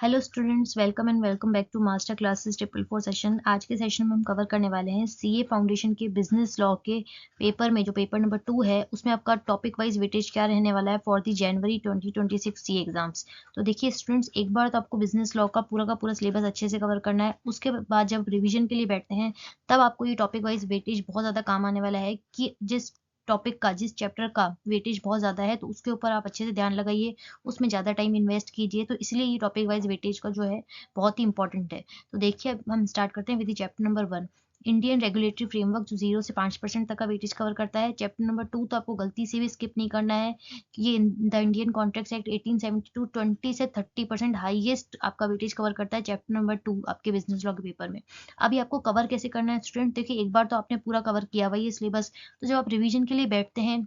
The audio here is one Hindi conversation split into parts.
Hello students, welcome and welcome back to master classes 444 session. आज के सेशन में हम कवर करने वाले हैं सीए फाउंडेशन के बिजनेस लॉ के पेपर में, जो पेपर नंबर 2 है उसमें आपका टॉपिक वाइज वेटेज क्या रहने वाला है for the January 2026 CA exams. तो देखिए स्टूडेंट्स, एक बार तो आपको बिजनेस लॉ का पूरा सिलेबस अच्छे से कवर करना है। उसके बाद जब रिविजन के लिए बैठते हैं तब आपको ये टॉपिक वाइज वेटेज बहुत ज़्यादा काम आने वाला है कि जिस टॉपिक का, जिस चैप्टर का वेटेज बहुत ज़्यादा है तो उसके ऊपर आप अच्छे से ध्यान लगाइए, उसमें ज़्यादा टाइम इन्वेस्ट कीजिए। तो इसलिए ये टॉपिक वाइज वेटेज का जो है बहुत ही इंपॉर्टेंट है। तो देखिए अब हम स्टार्ट करते हैं with chapter number 1, Indian regulatory framework, जो 0 से 5% तक का वेटेज कवर करता है। चैप्टर नंबर 2 तो आपको गलती से भी स्किप नहीं करना है कि ये द इंडियन कॉन्ट्रैक्ट्स एक्ट 1872 20 से 30% हाईएस्ट आपका वेटेज कवर करता है चैप्टर नंबर 2 आपके बिजनेस लॉ के पेपर में। अभी आपको कवर कैसे करना है स्टूडेंट, देखिए एक बार तो आपने पूरा कवर किया हुआ ये सिलेबस, तो जब आप रिवीजन के लिए बैठते हैं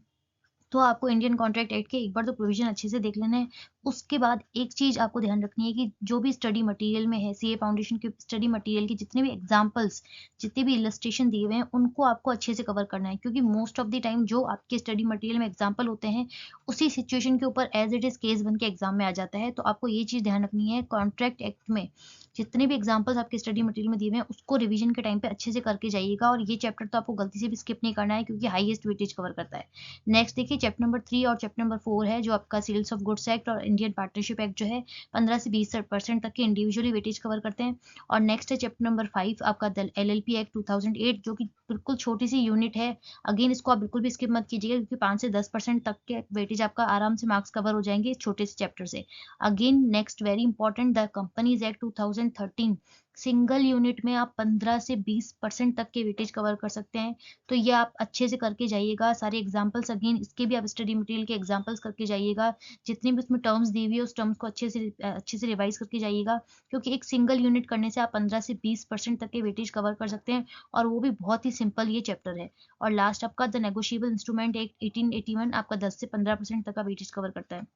तो आपको इंडियन कॉन्ट्रैक्ट एक्ट के एक बार तो प्रोविजन अच्छे से देख लेना है। उसके बाद एक चीज़ आपको ध्यान रखनी है कि जो भी स्टडी मटेरियल में है, सीए फाउंडेशन के स्टडी मटेरियल की जितने भी एग्जांपल्स, जितने भी इलस्ट्रेशन दिए हुए हैं, उनको आपको अच्छे से कवर करना है, क्योंकि मोस्ट ऑफ द टाइम जो आपके स्टडी मटेरियल में एग्जाम्पल होते हैं उसी सिचुएशन के ऊपर एज इट इज़ केस बन के एग्जाम में आ जाता है। तो आपको ये चीज़ ध्यान रखनी है, कॉन्ट्रैक्ट एक्ट में जितने भी एग्जाम्पल्स आपके स्टडी मटेरियल में दिए हुए हैं उसको रिवीजन के टाइम पे अच्छे से करके जाइएगा। और ये चैप्टर तो आपको गलती से भी स्किप नहीं करना है क्योंकि हाईएस्ट वेटेज कवर करता है। नेक्स्ट देखिए चैप्टर नंबर 3 और चैप्टर नंबर 4 है, जो आपका सेल्स ऑफ गुड्स एक्ट और इंडियन पार्टनरशिप एक्ट जो है 15 से 20% तक के इंडिविजुअली वेटेज कवर करते हैं। और नेक्स्ट है चैप्टर नंबर 5 आपका एलएलपी एक्ट 2008, जो कि बिल्कुल छोटी सी यूनिट है। अगेन इसको आप बिल्कुल भी स्किप मत कीजिएगा क्योंकि 5 से 10% तक के वेटेज आपका आराम से मार्क्स कवर हो जाएंगे इस छोटे से चैप्टर से। Again next very important, the companies act 2013, single unit में आप 15 से 20% तक के वेटेज कवर कर सकते हैं। तो ये आप अच्छे से करके जाइएगा। सारे एग्जाम्पल्स अगेन इसके भी आप स्टडी मटेरियल के एग्जाम्पल्स करके जाइएगा। जितनी भी उसमें टर्म्स दी हुई है उस टर्म्स को अच्छे से रिवाइज करके जाइएगा, क्योंकि एक सिंगल यूनिट करने से आप 15 से 20% तक के वेटेज कवर कर सकते हैं, और वो भी बहुत ही सिंपल ये चैप्टर है। और लास्ट आपका द नेगोशिएबल इंस्ट्रूमेंट एक्ट 1881 आपका 10 से 15% तक का वेटेज कवर करता है।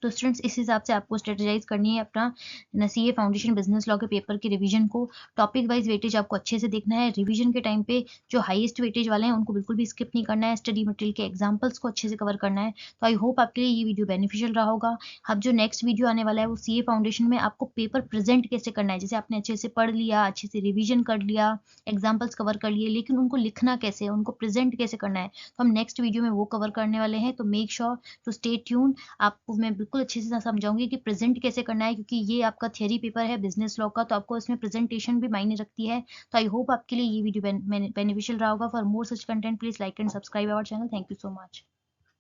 तो स्टूडेंट्स इस हिसाब से आपको स्ट्रेटेजाइज करनी है अपना सीए फाउंडेशन बिजनेस लॉ के पेपर की रिवीजन को। टॉपिक वाइज वेटेज आपको अच्छे से देखना है। रिवीजन के टाइम पे जो हाईएस्ट वेटेज वाले हैं उनको बिल्कुल भी स्किप नहीं करना है। स्टडी मटेरियल के एग्जांपल्स को अच्छे से कवर करना है। तो आई होप आपके लिए ये वीडियो बेनिफिशियल रहा होगा। अब जो नेक्स्ट वीडियो आने वाला है वो सीए फाउंडेशन में आपको पेपर प्रेजेंट कैसे करना है। जैसे आपने अच्छे से पढ़ लिया, अच्छे से रिविजन कर लिया, एग्जाम्पल्स कवर कर लिए, लेकिन उनको लिखना कैसे है, उनको प्रेजेंट कैसे करना है, तो हम नेक्स्ट वीडियो में वो कवर करने वाले हैं। तो make sure to stay tune. आपको मैं बिल्कुल अच्छे से समझाऊंगी कि प्रेजेंट कैसे करना है, क्योंकि ये आपका थियरी पेपर है बिजनेस लॉ का, तो आपको इसमें प्रेजेंटेशन भी मायने रखती है। तो आई होप आपके लिए ये वीडियो बेनिफिशियल रहा होगा। For more such content please like and subscribe our channel. Thank you so much.